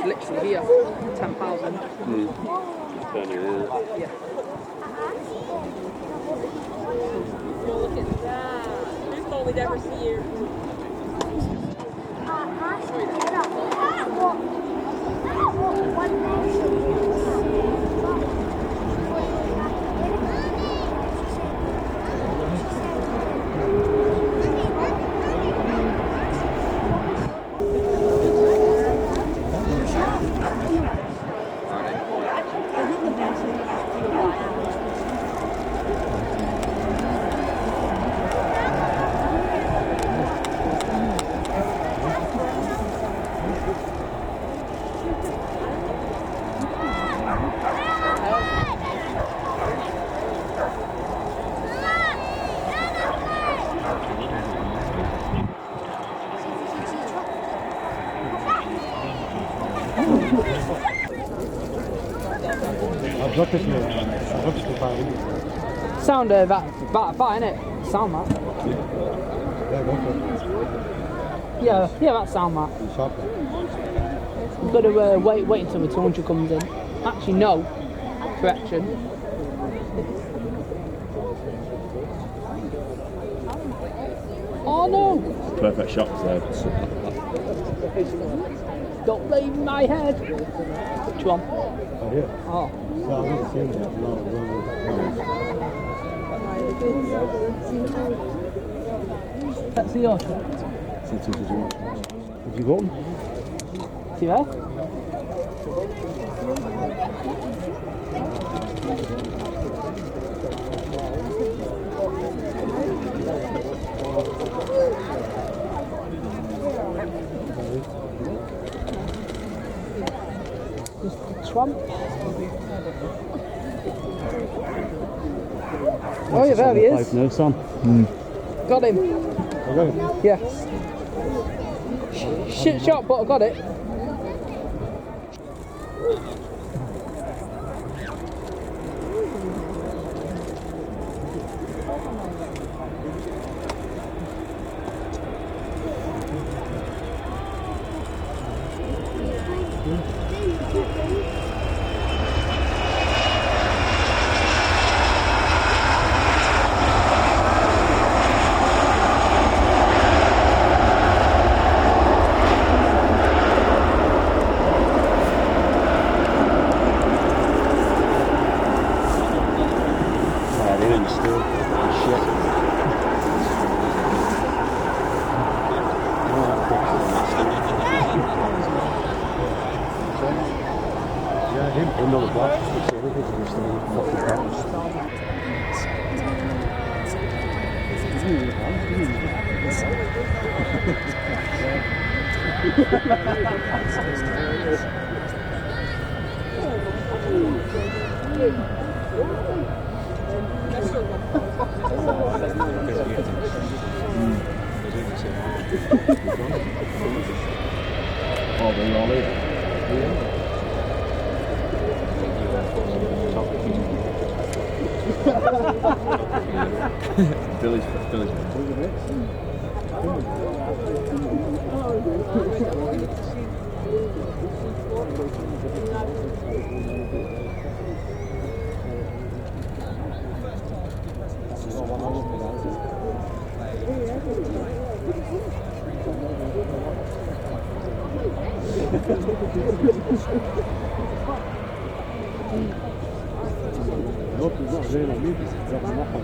Literally here, 10,000. Yeah. Look at that. Who's thought we'd ever see you? Sound that innit? Sound that. Yeah, that's sound that. We've got to wait until the 200 comes in. Actually, no. Correction. Oh no! Perfect shots there. Don't blame my head. Which one? Oh, yeah. Oh. So I haven't seen that. Let's see your shot. Have you got them? See there? Trump. Oh yeah, there he is. No, Sam. Got him. Okay. Yes. Shit shot, but I got it. Another black. Everything's just a fucking house. Oh, they all leave. Billy's. L'autre, ils ont rien à lui, c'est vraiment pas